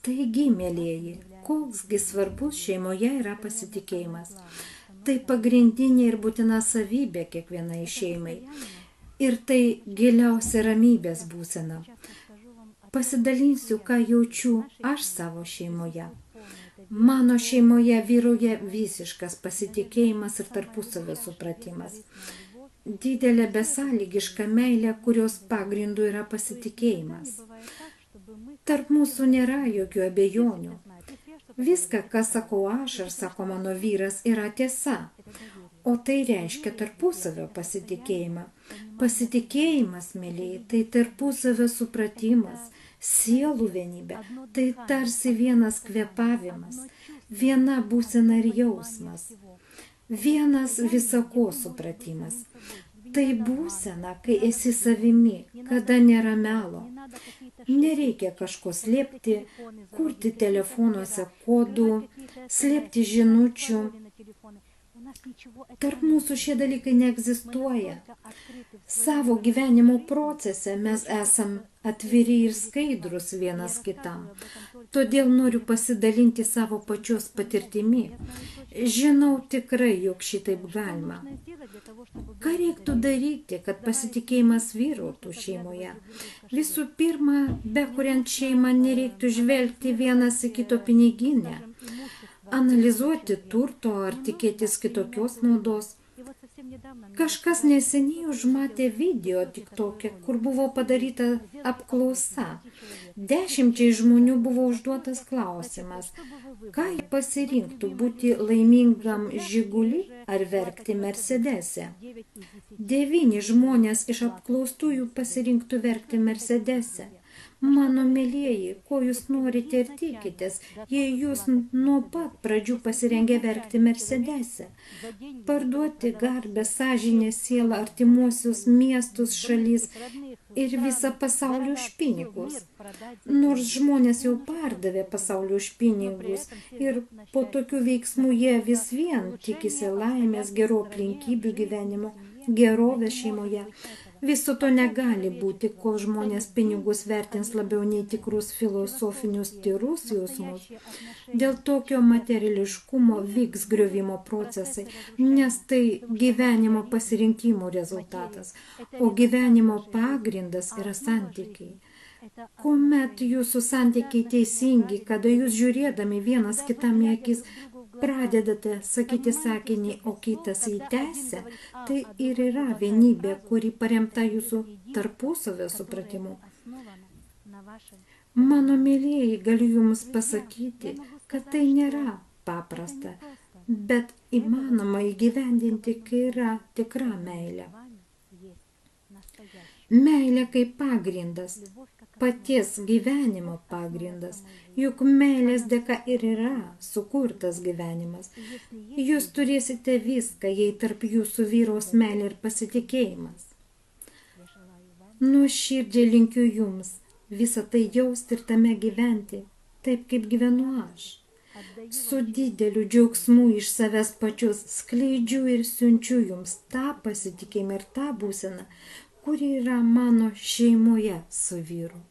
Taigi, mėlieji, koksgi svarbus šeimoje yra pasitikėjimas. Tai pagrindinė ir būtina savybė kiekvienai šeimai. Ir tai giliausia ramybės būsena. Pasidalinsiu, ką jaučiu aš savo šeimoje. Mano šeimoje vyrauja visiškas pasitikėjimas ir tarpusavio supratimas. Didelė besąlygiška meilė, kurios pagrindu yra pasitikėjimas. Tarp mūsų nėra jokių abejonių. Viską, ką sakau aš ar sako mano vyras, yra tiesa. O tai reiškia tarpusavio pasitikėjimą. Pasitikėjimas, mėlyje, tai tarpusavio supratimas, sielų vienybė. Tai tarsi vienas kvėpavimas, viena būsena ir jausmas, vienas visako supratimas. Tai būsena, kai esi savimi, kada nėra melo. Nereikia kažko slėpti, kurti telefonuose kodų, slėpti žinučių. Tarp mūsų šie dalykai neegzistuoja. Savo gyvenimo procese mes esam atviri ir skaidrus vienas kitam. Todėl noriu pasidalinti savo pačios patirtimi. Žinau tikrai, jog šitaip galima. Ką reiktų daryti, kad pasitikėjimas vyrautų šeimoje? Visų pirma, bekuriant šeimą nereiktų žvelgti vienas į kito piniginę, analizuoti turto ar tikėtis kitokios naudos. Kažkas neseniai užmatė video TikTok'e, kur buvo padaryta apklausa. 10 žmonių buvo užduotas klausimas, ką jie pasirinktų būti laimingam Žiguli ar verkti Mercedese. 9 žmonės iš apklaustųjų pasirinktų verkti Mercedese. Mano mėlieji, ko jūs norite ir tikitės, jei jūs nuo pat pradžių pasirengę verkti Mercedese? Parduoti garbę, sąžinę, sielą, artimuosius miestus, šalis ir visą pasaulį už pinigus. Nors žmonės jau pardavė pasaulį už pinigus ir po tokių veiksmų jie vis vien tikisi laimės, gerų aplinkybių gyvenimo, gerovės šeimoje. Viso to negali būti, kol žmonės pinigus vertins labiau nei tikrus filosofinius tyrus jausmus. Dėl tokio materiališkumo vyks griovimo procesai, nes tai gyvenimo pasirinkimų rezultatas, o gyvenimo pagrindas yra santykiai. Kuomet jūsų santykiai teisingi, kada jūs žiūrėdami vienas kitam į akis pradedate sakyti sakinį, o kitas jį tęsia, tai ir yra vienybė, kuri paremta jūsų tarpusavio supratimu. Mano mėlieji, galiu jums pasakyti, kad tai nėra paprasta, bet įmanoma įgyvendinti, kai yra tikra meilė. Meilė kaip pagrindas, paties gyvenimo pagrindas, juk meilės dėka ir yra sukurtas gyvenimas. Jūs turėsite viską, jei tarp jūsų vyraus meilė ir pasitikėjimas. Nuoširdžiai linkiu jums visą tai jausti ir tame gyventi, taip kaip gyvenu aš. Su dideliu džiaugsmu iš savęs pačios skleidžiu ir siunčiu jums tą pasitikėjimą ir tą būseną, kuri yra mano šeimoje su vyru.